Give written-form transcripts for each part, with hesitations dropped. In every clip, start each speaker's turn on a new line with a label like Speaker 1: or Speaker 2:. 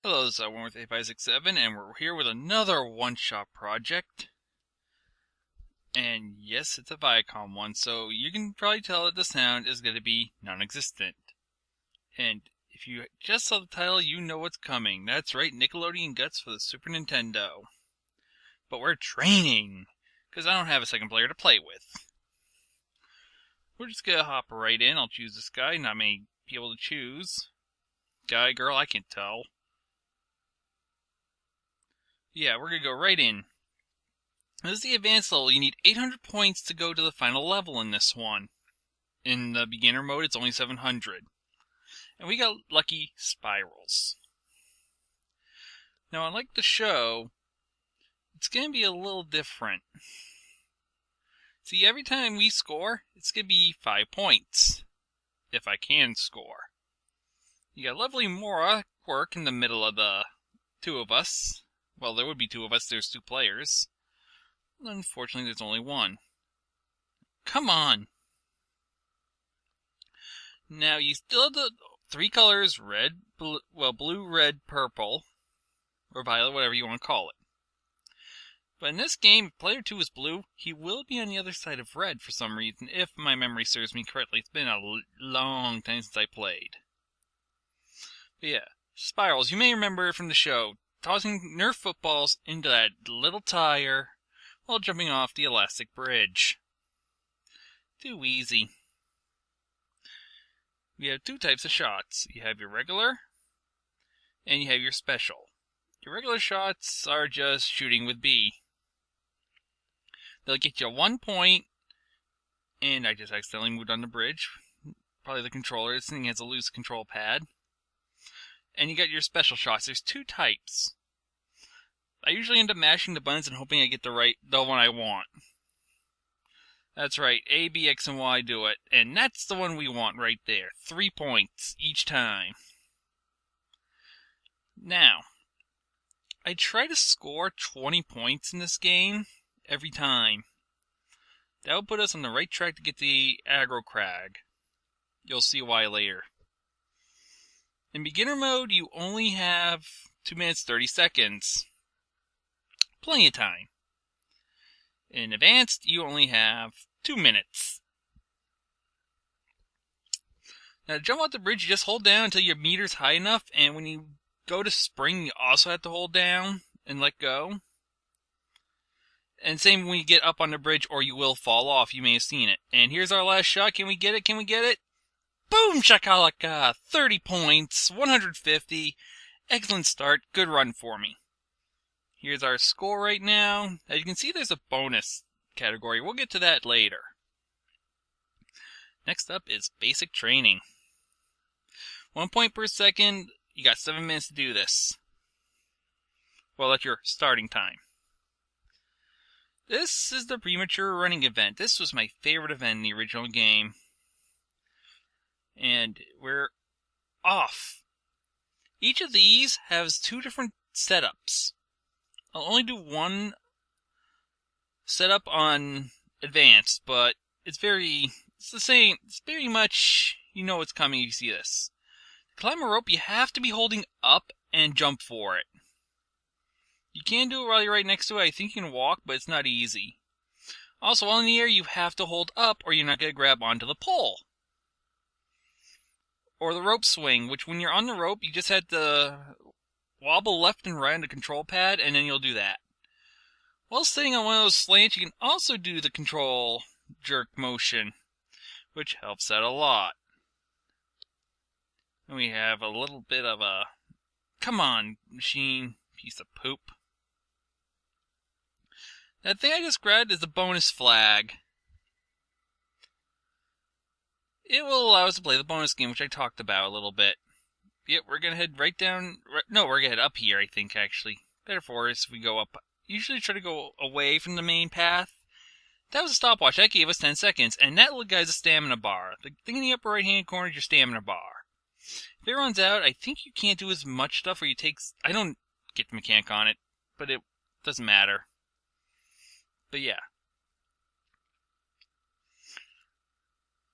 Speaker 1: Hello, this is with 8567, and we're here with another one-shot project. And yes, it's a Viacom one, so you can probably tell that the sound is going to be non-existent. And if you just saw the title, you know what's coming. That's right, Nickelodeon Guts for the Super Nintendo. But we're training, because I don't have a second player to play with. We're just going to hop right in. I'll choose this guy. Not many people to choose. Guy, girl, I can't tell. Yeah, we're going to go right in. This is the advanced level. You need 800 points to go to the final level in this one. In the beginner mode, it's only 700. And we got lucky spirals. Now, unlike the show, it's going to be a little different. See, every time we score, it's going to be 5 points. If I can score. You got lovely Mora work in the middle of the two of us. Well, there would be two of us, there's two players. Unfortunately, there's only one. Come on! Now, you still have the three colors, red, blue, red, purple, or violet, whatever you want to call it. But in this game, if player 2 is blue, he will be on the other side of red for some reason, if my memory serves me correctly. It's been a long time since I played. But yeah, spirals, you may remember from the show. Tossing Nerf footballs into that little tire while jumping off the elastic bridge. Too easy. We have two types of shots. You have your regular, and you have your special. Your regular shots are just shooting with B. They'll get you 1 point, and I just accidentally moved on the bridge. Probably the controller. This thing has a loose control pad. And you got your special shots. There's two types. I usually end up mashing the buttons and hoping I get the one I want. That's right, A, B, X, and Y do it. And that's the one we want right there. 3 points each time. Now, I try to score 20 points in this game every time. That will put us on the right track to get the aggro crag. You'll see why later. In beginner mode, you only have 2 minutes 30 seconds. Plenty of time. In advanced, you only have 2 minutes. Now to jump off the bridge, you just hold down until your meter's high enough, and when you go to spring, you also have to hold down and let go. And same when you get up on the bridge, or you will fall off. You may have seen it. And here's our last shot. Can we get it? Can we get it? Boom shakalaka! 30 points, 150. Excellent start. Good run for me. Here's our score right now. As you can see, there's a bonus category. We'll get to that later. Next up is basic training. 1 point per second. You got 7 minutes to do this. Well, that's your starting time. This is the premature running event. This was my favorite event in the original game. And we're off. Each of these has 2 different setups. I'll only do one setup on advanced, but it's the same. It's very much, you know what's coming if you see this. To climb a rope, you have to be holding up and jump for it. You can do it while you're right next to it. I think you can walk, but it's not easy. Also, while in the air, you have to hold up or you're not going to grab onto the pole. Or the rope swing, which when you're on the rope, you just have to wobble left and right on the control pad, and then you'll do that. While sitting on one of those slants, you can also do the control jerk motion, which helps out a lot. And we have a little bit of a, come on, machine, piece of poop. That thing I just grabbed is the bonus flag. It will allow us to play the bonus game, which I talked about a little bit. Yep, we're going to head right down. No, we're going to head up here, I think, actually. Better for us if we go up. Usually try to go away from the main path. That was a stopwatch. That gave us 10 seconds. And that little guy's a stamina bar. The thing in the upper right-hand corner is your stamina bar. If it runs out, I think you can't do as much stuff where you take... I don't get the mechanic on it, but it doesn't matter. But yeah.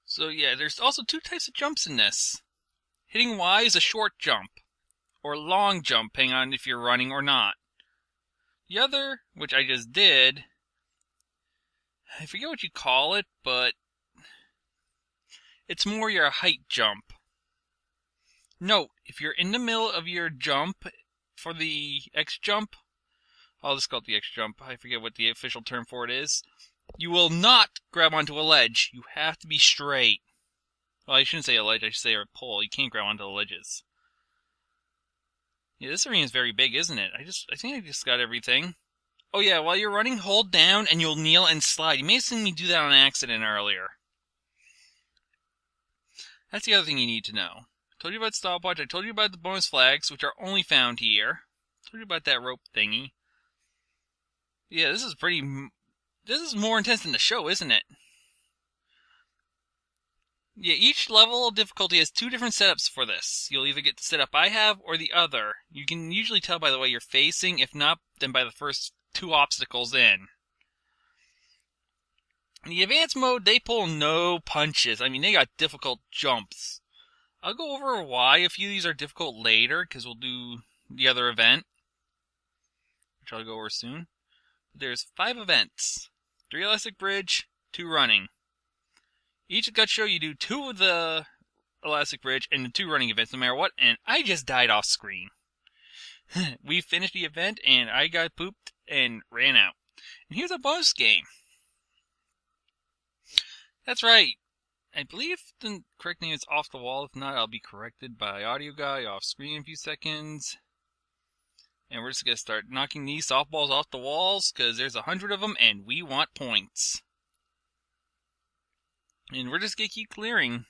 Speaker 1: So yeah, there's also 2 types of jumps in this. Hitting Y is a short jump, or long jump, depending on if you're running or not. The other, which I just did, I forget what you call it, but it's more your height jump. Note, if you're in the middle of your jump for the X jump, I'll just call it the X jump, I forget what the official term for it is, you will not grab onto a ledge. You have to be straight. Well, I shouldn't say a ledge, I should say a pole. You can't grab onto the ledges. Yeah, this arena is very big, isn't it? I think I just got everything. Oh yeah, while you're running, hold down and you'll kneel and slide. You may have seen me do that on accident earlier. That's the other thing you need to know. I told you about stopwatch, I told you about the bonus flags, which are only found here. I told you about that rope thingy. Yeah, this is more intense than the show, isn't it? Yeah, each level of difficulty has 2 different setups for this. You'll either get the setup I have or the other. You can usually tell by the way you're facing, if not, then by the first 2 obstacles in. In the advanced mode, they pull no punches. I mean, they got difficult jumps. I'll go over why a few of these are difficult later, because we'll do the other event, which I'll go over soon. There's 5 events. 3 elastic bridge, 2 running. Each Guts show you do 2 of the elastic bridge and the 2 running events no matter what, and I just died off screen. We finished the event and I got pooped and ran out. And here's a bonus game. That's right. I believe the correct name is Off the Wall. If not, I'll be corrected by Audio Guy off screen in a few seconds. And we're just going to start knocking these softballs off the walls because there's 100 of them and we want points. And we're just going to keep clearing.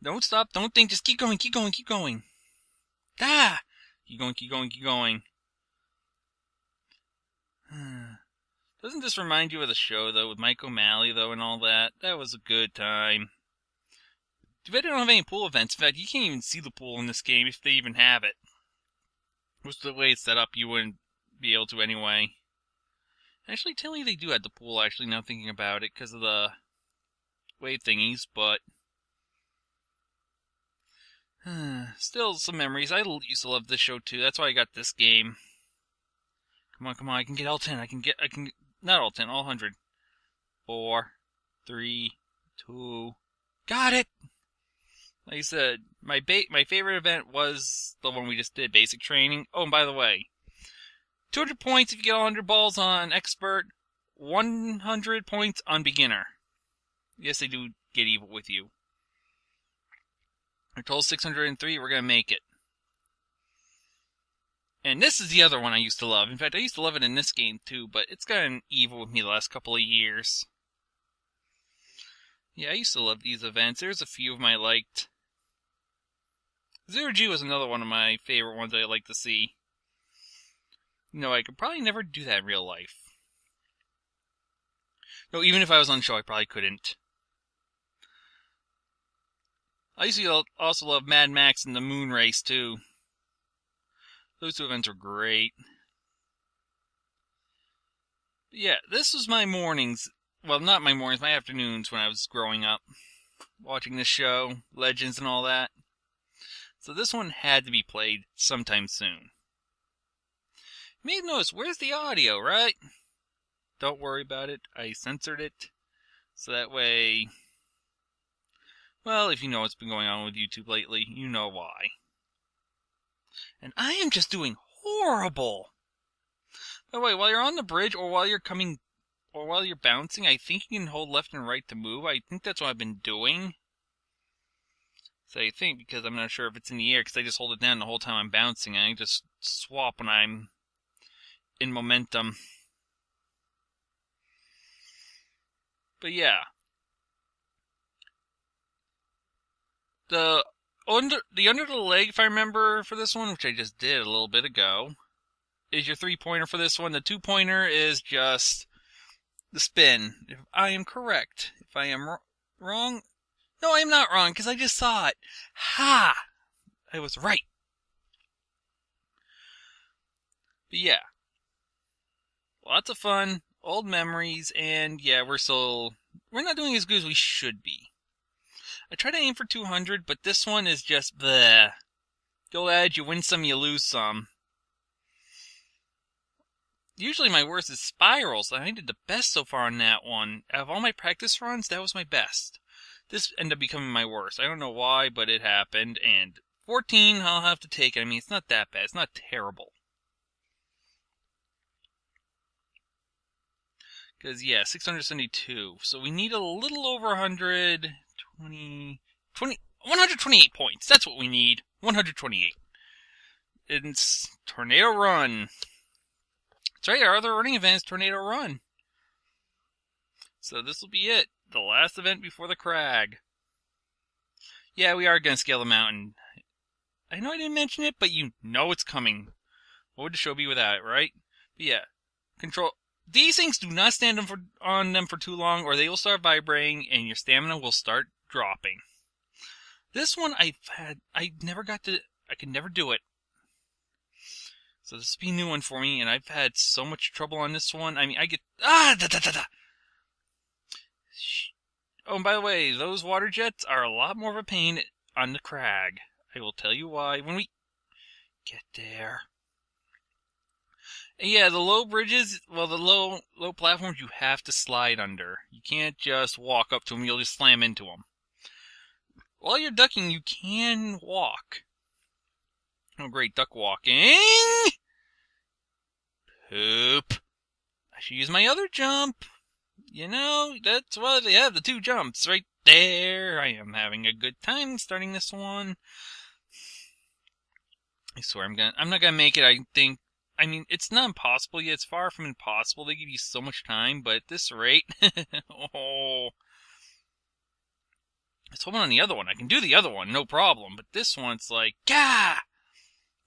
Speaker 1: Don't stop, don't think, just keep going, keep going, keep going. Ah! Keep going, keep going, keep going. Doesn't this remind you of the show, though, with Mike O'Malley, though, and all that? That was a good time. Too bad they don't have any pool events. In fact, you can't even see the pool in this game, if they even have it. Which, the way it's set up, you wouldn't be able to anyway. Actually, technically they do have the pool, actually, now thinking about it, because of the wave thingies, but still some memories. I used to love this show too. That's why I got this game. Come on, come on! I can get all 10. Not all 10, all 100. 4, 3, 2, got it. Like I said, my favorite event was the one we just did, basic training. Oh, and by the way, 200 points if you get all 100 balls on expert. 100 points on beginner. Yes, they do get evil with you. Our total 603, we're going to make it. And this is the other one I used to love. In fact, I used to love it in this game too, but it's gotten evil with me the last couple of years. Yeah, I used to love these events. There's a few of them I liked. Zero G was another one of my favorite ones I like to see. You know, I could probably never do that in real life. No, even if I was on the show, I probably couldn't. I used to also love Mad Max and the Moon Race, too. Those 2 events were great. But yeah, this was my mornings. Well, not my mornings, my afternoons when I was growing up. Watching this show, Legends and all that. So this one had to be played sometime soon. You may have noticed, where's the audio, right? Don't worry about it. I censored it. So that way, well, if you know what's been going on with YouTube lately, you know why. And I am just doing horrible. By the way, while you're on the bridge or while you're bouncing, I think you can hold left and right to move. I think that's what I've been doing. So I think, because I'm not sure if it's in the air, because I just hold it down the whole time I'm bouncing, and I just swap when I'm in momentum. But yeah. The under the leg, if I remember, for this one, which I just did a little bit ago, is your 3-pointer for this one. The 2-pointer is just the spin. If I am correct. If I am wrong... No, I am not wrong, because I just saw it. Ha! I was right. But yeah. Lots of fun, old memories, and yeah, we're not doing as good as we should be. I try to aim for 200, but this one is just bleh. The old adage, you win some, you lose some. Usually my worst is spirals. I did the best so far on that one. Out of all my practice runs, that was my best. This ended up becoming my worst. I don't know why, but it happened. And 14, I'll have to take it. I mean, it's not that bad. It's not terrible. Because, yeah, 672. So we need a little over 128 points. That's what we need. 128. It's Tornado Run. That's right, our other running event is Tornado Run. So this will be it. The last event before the crag. Yeah, we are going to scale the mountain. I know I didn't mention it, but you know it's coming. What would the show be without it, right? But yeah, control. These things do not stand on them for too long, or they will start vibrating, and your stamina will start dropping. This one I could never do it. So this will be a new one for me, and I've had so much trouble on this one. I mean, I get... Oh, and by the way, those water jets are a lot more of a pain on the crag. I will tell you why when we get there. And yeah, the low bridges, well, the low platforms, you have to slide under. You can't just walk up to them, you'll just slam into them. While you're ducking, you can walk. Oh, great, duck walking. Poop. I should use my other jump. You know, that's why they have the two jumps right there. I am having a good time starting this one. I swear I'm not gonna make it, I think. I mean, it's not impossible yet. It's far from impossible. They give you so much time, but at this rate... oh... Let's hold on the other one. I can do the other one, no problem. But this one, it's like, gah!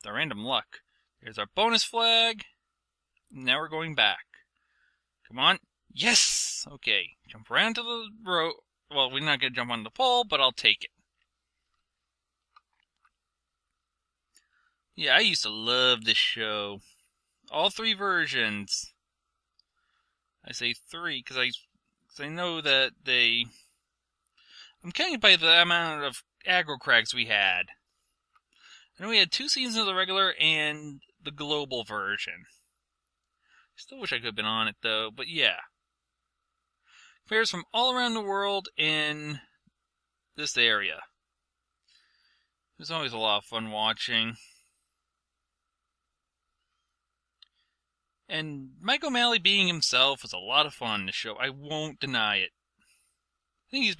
Speaker 1: The random luck. Here's our bonus flag. Now we're going back. Come on. Yes! Okay. Jump around to the road. Well, we're not going to jump on the pole, but I'll take it. Yeah, I used to love this show. All three versions. I say three because I know that they... I'm counting by the amount of aggro crags we had. I know we had 2 seasons of the regular and the global version. Still wish I could have been on it though, but yeah. Players from all around the world in this area. It was always a lot of fun watching. And Mike O'Malley being himself was a lot of fun in the show. I won't deny it. I think he's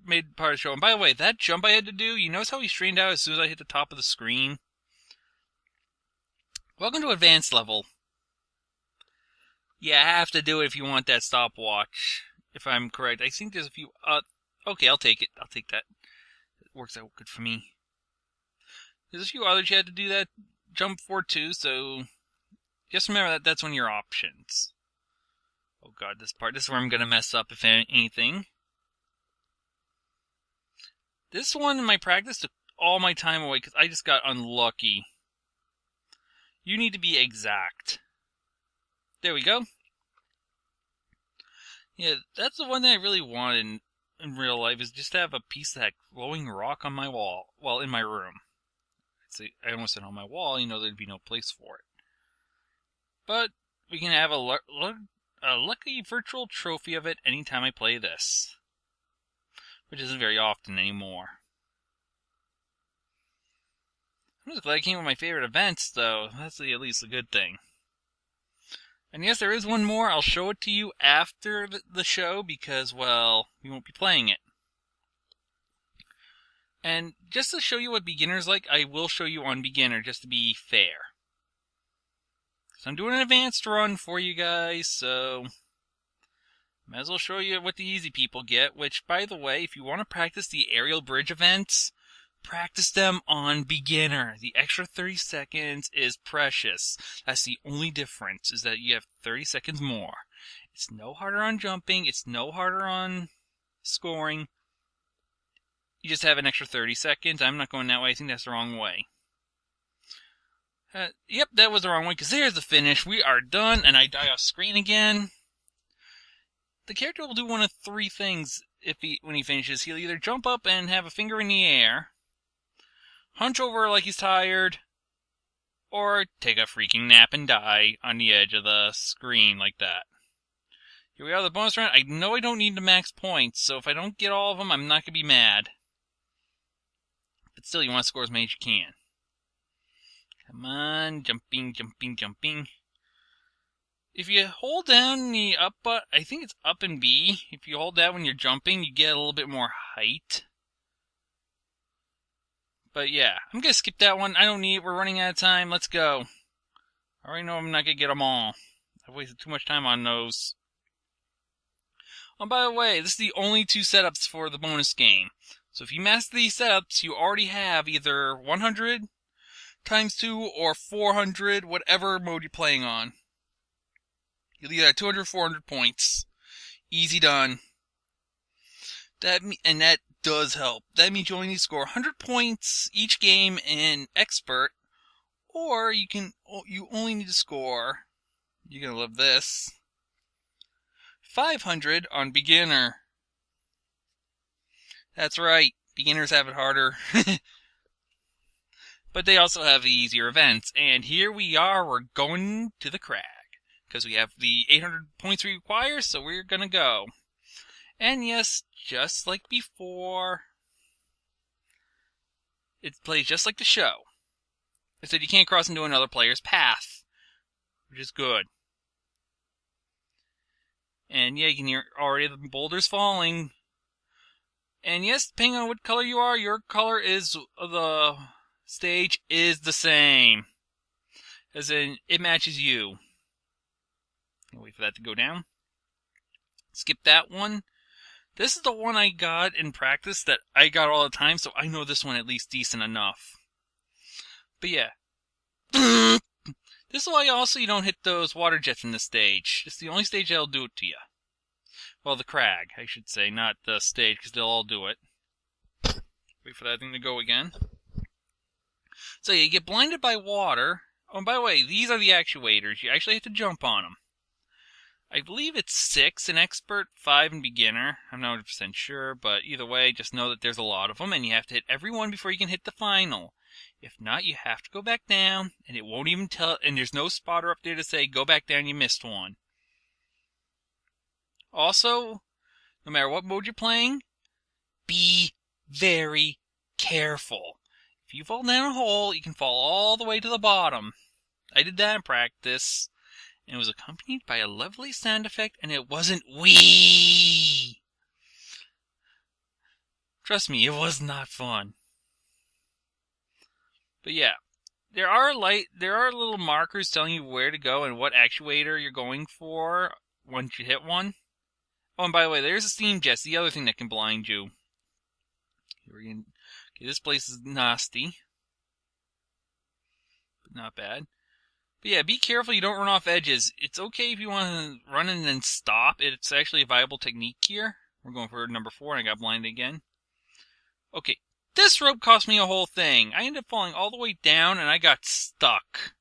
Speaker 1: made part of the show. And by the way, that jump I had to do, you notice how he straightened out as soon as I hit the top of the screen? Welcome to Advanced Level. Yeah, I have to do it if you want that stopwatch. If I'm correct. I think there's a few... okay, I'll take it. I'll take that. It works out good for me. There's a few others you had to do that jump for too, so... just remember that that's one of your options. Oh god, this is where I'm going to mess up, if anything. This one in my practice took all my time away because I just got unlucky. You need to be exact. There we go. Yeah, that's the one thing I really wanted in real life, is just to have a piece of that glowing rock on my wall. Well, in my room. I almost said on my wall, you know, there'd be no place for it. But we can have a lucky virtual trophy of it anytime I play this. Which isn't very often anymore. I'm just glad I came with my favorite events, though. That's at least a good thing. And yes, there is one more. I'll show it to you after the show because, well, we won't be playing it. And just to show you what beginner's like, I will show you on beginner, just to be fair. So I'm doing an advanced run for you guys, so... might as well show you what the easy people get, which, by the way, if you want to practice the aerial bridge events, practice them on beginner. The extra 30 seconds is precious. That's the only difference, is that you have 30 seconds more. It's no harder on jumping. It's no harder on scoring. You just have an extra 30 seconds. I'm not going that way. I think that's the wrong way. Yep, that was the wrong way, because there's the finish. We are done, and I die off screen again. The character will do one of 3 things when he finishes. He'll either jump up and have a finger in the air, hunch over like he's tired, or take a freaking nap and die on the edge of the screen like that. Here we are, the bonus round. I know I don't need the max points, so if I don't get all of them, I'm not going to be mad. But still, you want to score as many as you can. Come on, jumping, jumping, jumping. If you hold down the up button, I think it's up and B. If you hold that when you're jumping, you get a little bit more height. But yeah, I'm going to skip that one. I don't need it. We're running out of time. Let's go. I already know I'm not going to get them all. I've wasted too much time on those. Oh, by the way, this is the only 2 setups for the bonus game. So if you master these setups, you already have either 100 times 2 or 400, whatever mode you're playing on. You'll either have 200 or 400 points. Easy done. And that does help. That means you only need to score 100 points each game in Expert, or you only need to score, you're going to love this, 500 on Beginner. That's right, beginners have it harder. But they also have the easier events. And here we are, we're going to the crag. Because we have the 800 points we require, so we're going to go. And yes, just like before, it plays just like the show. It said you can't cross into another player's path, which is good. And yeah, you can hear already the boulders falling. And yes, depending on what color you are, your color is the stage is the same. As in, it matches you. Wait for that to go down. Skip that one. This is the one I got in practice that I got all the time, so I know this one at least decent enough. But yeah. This is why also you don't hit those water jets in this stage. It's the only stage that'll do it to you. Well, the crag, I should say, not the stage, because they'll all do it. Wait for that thing to go again. So yeah, you get blinded by water. Oh, and by the way, these are the actuators. You actually have to jump on them. I believe it's 6 in Expert, 5 in Beginner. I'm not 100% sure, but either way, just know that there's a lot of them, and you have to hit every one before you can hit the final. If not, you have to go back down, and it won't even tell, and there's no spotter up there to say, go back down, you missed one. Also, no matter what mode you're playing, be very careful. If you fall down a hole, you can fall all the way to the bottom. I did that in practice, and it was accompanied by a lovely sound effect, and it wasn't wee. Trust me, it was not fun. But yeah, there are little markers telling you where to go and what actuator you're going for once you hit one. Oh, and by the way, there's a steam jet, the other thing that can blind you. Okay, this place is nasty, but not bad. But yeah, be careful you don't run off edges. It's okay if you want to run and then stop. It's actually a viable technique here. We're going for number 4, and I got blinded again. Okay, this rope cost me a whole thing. I ended up falling all the way down, and I got stuck.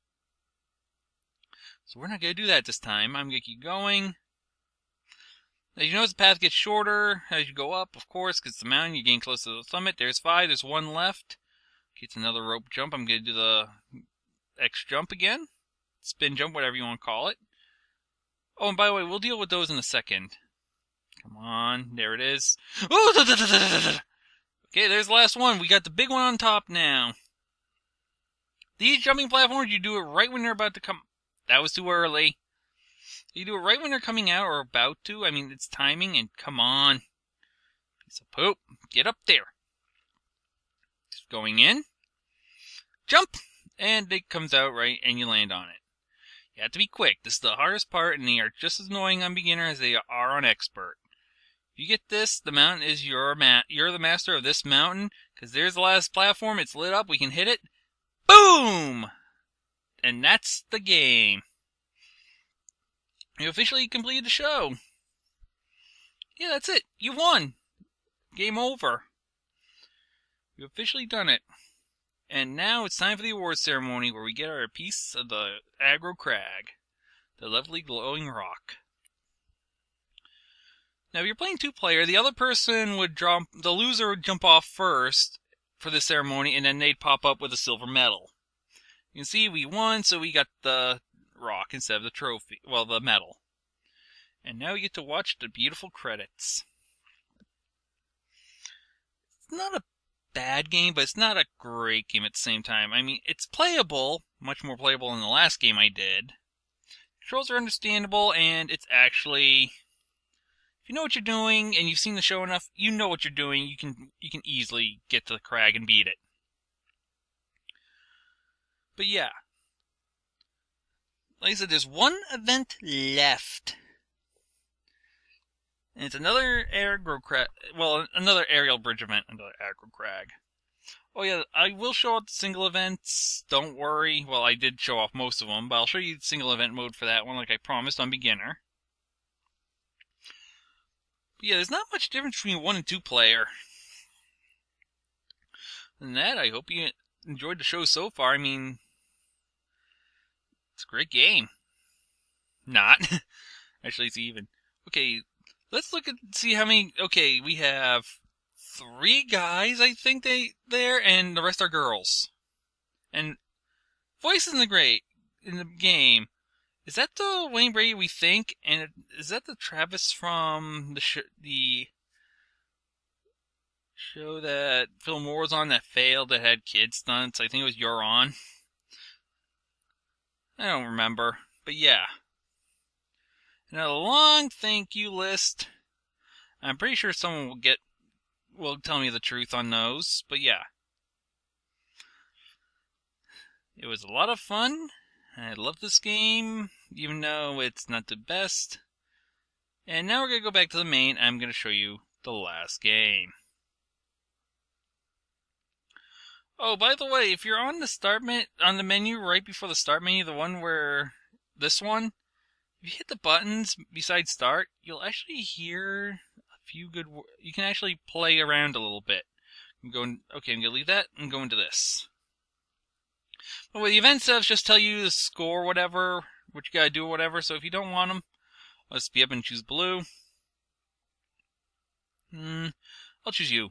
Speaker 1: So we're not going to do that this time. I'm going to keep going. As you notice, the path gets shorter as you go up, of course, because it's the mountain. You gain close to the summit. There's 5. There's 1 left. Okay, it's another rope jump. I'm going to do the X jump again. Spin jump, whatever you want to call it. Oh, and by the way, we'll deal with those in a second. Come on. There it is. Okay, there's the last one. We got the big one on top now. These jumping platforms, you do it right when they're about to come. That was too early. You do it right when they're coming out or about to. I mean, it's timing, and come on. Piece of poop. Get up there. Just going in. Jump. And it comes out right, and you land on it. You have to be quick. This is the hardest part, and they are just as annoying on Beginner as they are on Expert. If you get this, the mountain is you're the master of this mountain, because there's the last platform. It's lit up. We can hit it. Boom! And that's the game. You officially completed the show. Yeah, that's it. You won. Game over. You've officially done it. And now it's time for the awards ceremony where we get our piece of the aggro crag. The lovely glowing rock. Now if you're playing 2-player, the other person would jump, the loser would jump off first, for the ceremony, and then they'd pop up with a silver medal. You can see we won, so we got the rock instead of the trophy. Well, the medal. And now we get to watch the beautiful credits. It's not a bad game, but it's not a great game at the same time. I mean, it's playable, much more playable than the last game I did. Controls are understandable, and it's actually, if you know what you're doing and you've seen the show enough, you know what you're doing. You can easily get to the crag and beat it. But yeah, like I said, there's one event left. And it's another aggro crag. Well, another aerial bridge event, another aggro crag. Oh yeah, I will show off the single events. Don't worry. Well, I did show off most of them, but I'll show you the single event mode for that one, like I promised on beginner. But yeah, there's not much difference between 1 and 2 player. And that, I hope you enjoyed the show so far. I mean, it's a great game. Not. Actually, it's even. Okay, let's look at, see how many. Okay, we have 3 guys, I think there, and the rest are girls. And voice isn't great in the game. Is that the Wayne Brady we think? And is that the Travis from the show that Phil Moore was on that failed, that had kid stunts? I think it was You're On. I don't remember, but yeah. And a long thank you list. I'm pretty sure someone will tell me the truth on those, but yeah. It was a lot of fun. I love this game, even though it's not the best. And now we're going to go back to the main. I'm going to show you the last game. Oh, by the way, if you're on the menu right before the start menu, the one where this one, if you hit the buttons beside start, you'll actually hear a few good words. You can actually play around a little bit. Okay, I'm going to leave that and go into this. But with the event steps, just tell you to score whatever, what you gotta do or whatever. So if you don't want them, let's be up and choose blue. I'll choose you.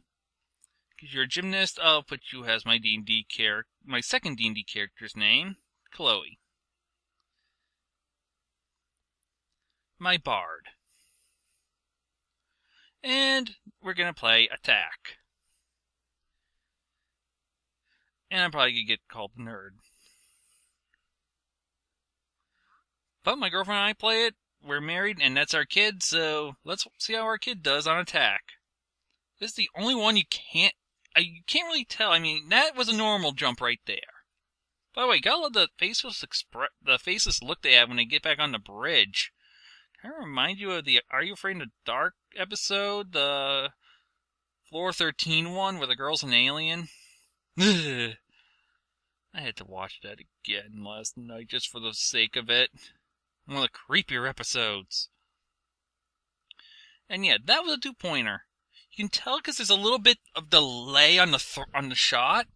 Speaker 1: Because you're a gymnast, I'll put you as my D&D character, my second D&D character's name, Chloe. My bard. And we're gonna play attack. And I'm probably gonna get called nerd. But my girlfriend and I play it. We're married, and that's our kid, so let's see how our kid does on attack. This is the only one you can't really tell. I mean, that was a normal jump right there. By the way, gotta love the faceless look they have when they get back on the bridge. Kind of remind you of the Are You Afraid of the Dark episode, the Floor 13 one, where the girl's an alien. I had to watch that again last night just for the sake of it. One of the creepier episodes. And yeah, that was a 2-pointer. You can tell because there's a little bit of delay on the shot,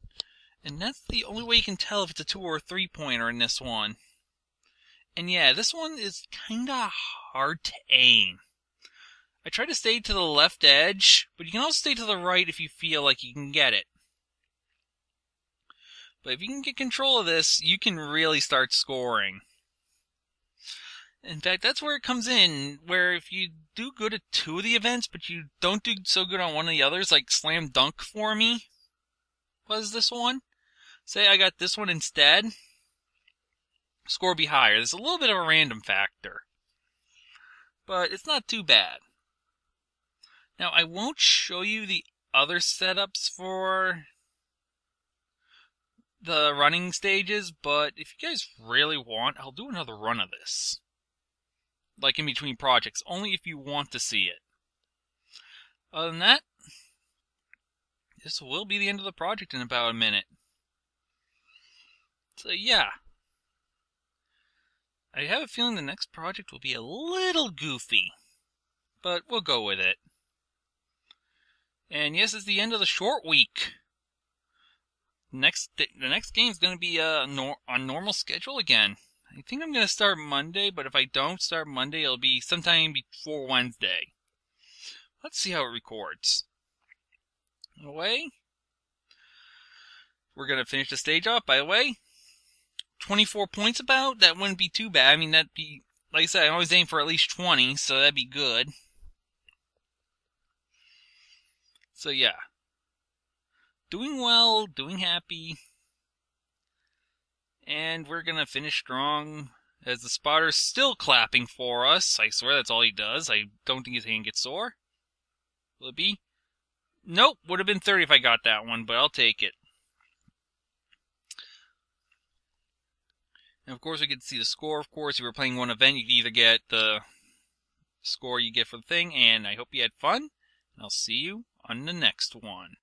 Speaker 1: and that's the only way you can tell if it's a 2 or a 3-pointer in this one. And yeah, this one is kinda hard to aim. I try to stay to the left edge, but you can also stay to the right if you feel like you can get it. But if you can get control of this, you can really start scoring. In fact, that's where it comes in, where if you do good at 2 of the events, but you don't do so good on one of the others, like Slam Dunk for me was this one. Say I got this one instead, score will be higher. There's a little bit of a random factor, but it's not too bad. Now, I won't show you the other setups for the running stages, but if you guys really want, I'll do another run of this. Like in between projects, only if you want to see it. Other than that, this will be the end of the project in about a minute. So yeah. I have a feeling the next project will be a little goofy, but we'll go with it. And yes, it's the end of the short week. The next game is going to be on normal schedule again. I think I'm going to start Monday, but if I don't start Monday, it'll be sometime before Wednesday. Let's see how it records. Away. We're going to finish the stage off, by the way. 24 points about? That wouldn't be too bad. I mean, that'd be, like I said, I always aim for at least 20, so that'd be good. So yeah. Doing well, doing happy. And we're going to finish strong. As the spotter's still clapping for us. I swear that's all he does. I don't think his hand gets sore. Will it be? Nope, would have been 30 if I got that one, but I'll take it. And of course, we get to see the score. Of course, if you were playing one event, you could either get the score you get for the thing, and I hope you had fun. And I'll see you on the next one.